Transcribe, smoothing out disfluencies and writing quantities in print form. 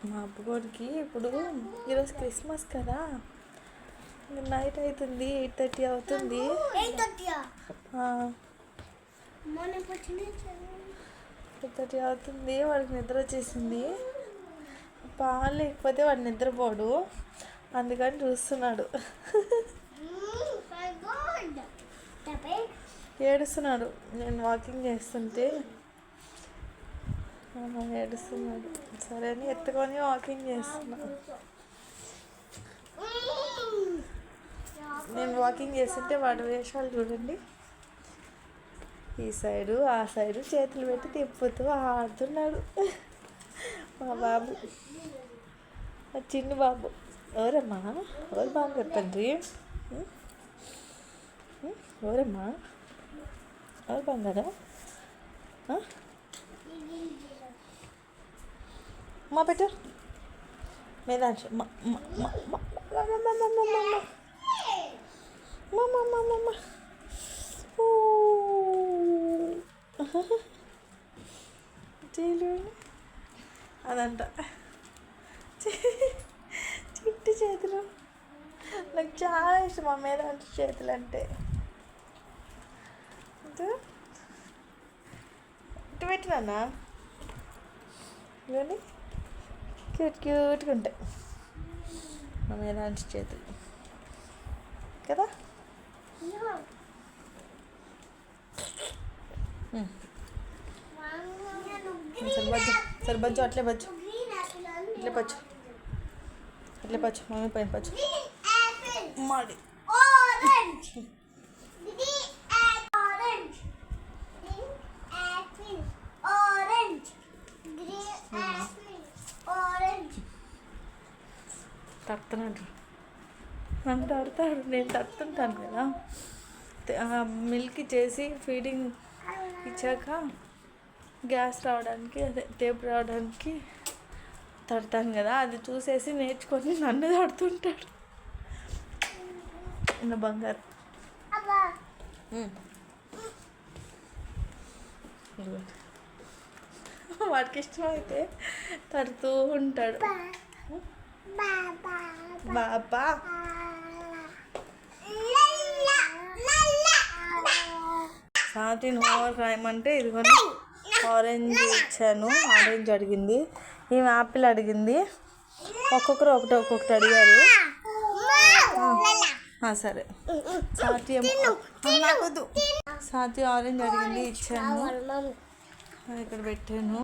మా అబ్బుగోడికి ఇప్పుడు ఈరోజు క్రిస్మస్ కదా, నైట్ అవుతుంది, 8:30 అవుతుంది. 8:30 అవుతుంది. వాడికి నిద్ర వచ్చేసింది. పాలు లేకపోతే వాడు నిద్రపోడు, అందుకని చూస్తున్నాడు. ఏడుస్తున్నాడు. నేను వాకింగ్ చేస్తుంటే ఏడుస్తున్నాడు. సరే అని ఎత్తుకొని వాకింగ్ చేస్తున్నా. నేను వాకింగ్ చేస్తుంటే వాడు వేషాలు చూడండి. ఈ సైడు ఆ సైడు చేతులు పెట్టి తిప్పుతూ ఆడుతున్నాడు మా బాబు, చిన్న బాబు. ఎవరమ్మా? ఎవరు బాగా తండ్రి? ఎవరమ్మా? ఎవరు బంగారా? మా పెట్టు మేదాంశ అదంట చిట్టి చేతులు. నాకు చాలా ఇష్టం మా మేదాంశ చేతులు అంటే. ఇటు పెట్టినా ఇవన్నీ క్యూట్గా ఉంటాయి మా మేదాంశ చేతులు కదా. సరే బజ్జు అట్లే బజ్జు, అట్లే పచ్చు, అట్లే పచ్చు, మమ్మీ పైన పచ్చు మాడి. తడుతున్నాడు, నన్ను తడతాడు, నేను తడుతుంటాను కదా. మిల్క్ ఇచ్చేసి ఫీడింగ్ ఇచ్చాక గ్యాస్ రావడానికి, అదే టేప్ రావడానికి తడతాను కదా, అది చూసేసి నేర్చుకొని నన్ను తడుతుంటాడు నా బంగారు. వాడికి ఇష్టమైతే తడుతూ ఉంటాడు. బాబా సాటిని హోంవర్క్ రాయమంటే ఇదిగోని ఆరెంజ్ ఇచ్చాను. ఆరెంజ్ అడిగింది, ఈమె యాపిల్ అడిగింది. ఒక్కొక్కరు ఒక్కొక్కటి అడిగారు. సరే సాతి నాకొద్దు. సాతి ఆరెంజ్ అడిగింది, ఇచ్చాను. ఇక్కడ పెట్టాను.